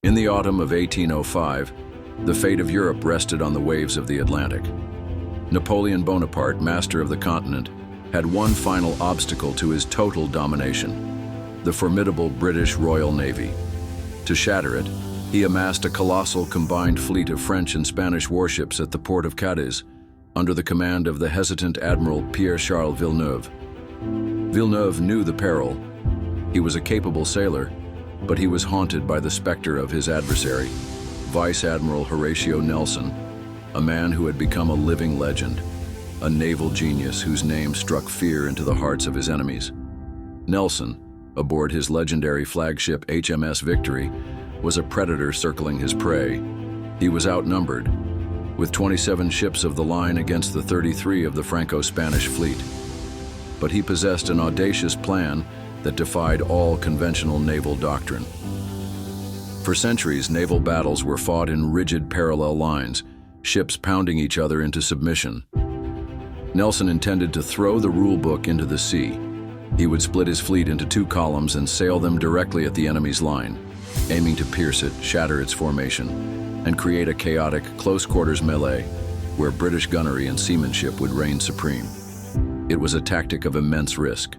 In the autumn of 1805, the fate of Europe rested on the waves of the Atlantic. Napoleon Bonaparte, master of the continent, had one final obstacle to his total domination: the formidable British Royal Navy. To shatter it, he amassed a colossal combined fleet of French and Spanish warships at the port of Cadiz, under the command of the hesitant Admiral Pierre-Charles Villeneuve. Villeneuve knew the peril. He was a capable sailor, but he was haunted by the specter of his adversary, Vice Admiral Horatio Nelson, a man who had become a living legend, a naval genius whose name struck fear into the hearts of his enemies. Nelson, aboard his legendary flagship HMS Victory, was a predator circling his prey. He was outnumbered, with 27 ships of the line against the 33 of the Franco-Spanish fleet. But he possessed an audacious plan that defied all conventional naval doctrine. For centuries, naval battles were fought in rigid parallel lines, ships pounding each other into submission. Nelson intended to throw the rule book into the sea. He would split his fleet into two columns and sail them directly at the enemy's line, aiming to pierce it, shatter its formation, and create a chaotic, close-quarters melee where British gunnery and seamanship would reign supreme. It was a tactic of immense risk.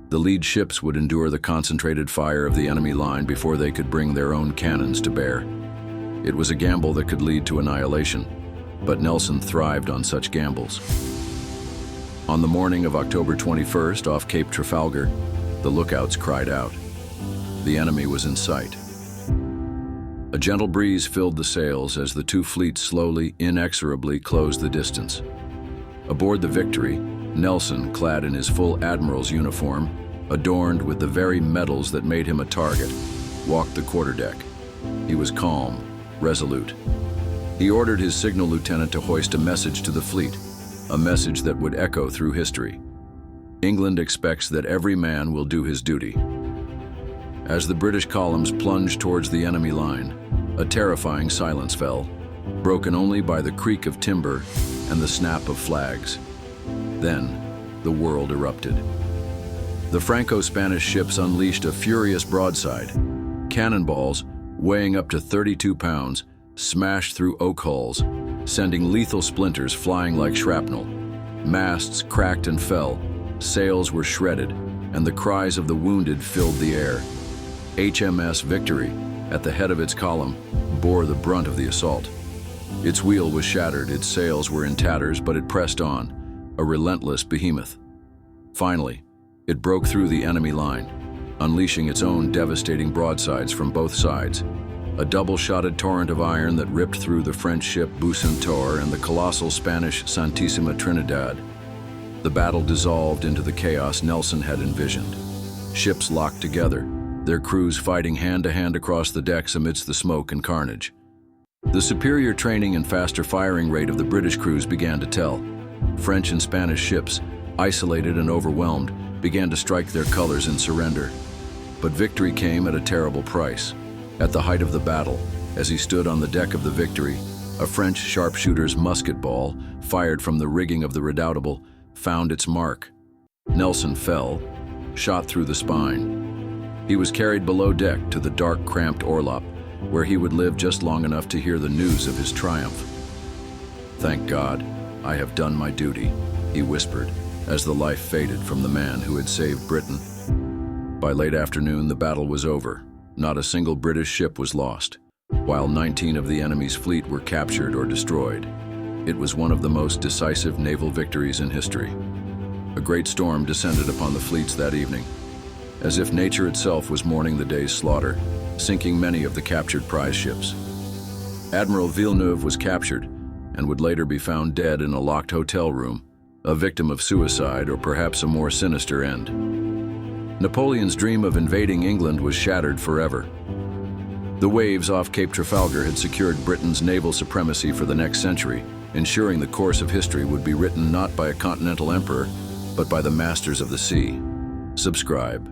The lead ships would endure the concentrated fire of the enemy line before they could bring their own cannons to bear. It was a gamble that could lead to annihilation, but Nelson thrived on such gambles. On the morning of October 21st, off Cape Trafalgar, the lookouts cried out. The enemy was in sight. A gentle breeze filled the sails as the two fleets slowly, inexorably closed the distance. Aboard the Victory, Nelson, clad in his full admiral's uniform, adorned with the very medals that made him a target, walked the quarterdeck. He was calm, resolute. He ordered his signal lieutenant to hoist a message to the fleet, a message that would echo through history. England expects that every man will do his duty. As the British columns plunged towards the enemy line, a terrifying silence fell, broken only by the creak of timber and the snap of flags. Then, the world erupted. The Franco-Spanish ships unleashed a furious broadside. Cannonballs, weighing up to 32 pounds, smashed through oak hulls, sending lethal splinters flying like shrapnel. Masts cracked and fell, sails were shredded, and the cries of the wounded filled the air. HMS Victory, at the head of its column, bore the brunt of the assault. Its wheel was shattered, its sails were in tatters, but it pressed on, a relentless behemoth. Finally, it broke through the enemy line, unleashing its own devastating broadsides from both sides. A double-shotted torrent of iron that ripped through the French ship Bucentaure and the colossal Spanish Santísima Trinidad. The battle dissolved into the chaos Nelson had envisioned. Ships locked together, their crews fighting hand-to-hand across the decks amidst the smoke and carnage. The superior training and faster firing rate of the British crews began to tell. French and Spanish ships, isolated and overwhelmed, began to strike their colors and surrender. But victory came at a terrible price. At the height of the battle, as he stood on the deck of the Victory, a French sharpshooter's musket ball, fired from the rigging of the Redoutable, found its mark. Nelson fell, shot through the spine. He was carried below deck to the dark, cramped orlop, where he would live just long enough to hear the news of his triumph. "Thank God, I have done my duty," he whispered, as the life faded from the man who had saved Britain. By late afternoon, the battle was over. Not a single British ship was lost, while 19 of the enemy's fleet were captured or destroyed. It was one of the most decisive naval victories in history. A great storm descended upon the fleets that evening, as if nature itself was mourning the day's slaughter, sinking many of the captured prize ships. Admiral Villeneuve was captured and would later be found dead in a locked hotel room, a victim of suicide or perhaps a more sinister end. Napoleon's dream of invading England was shattered forever. The waves off Cape Trafalgar had secured Britain's naval supremacy for the next century, ensuring the course of history would be written not by a continental emperor, but by the masters of the sea. Subscribe.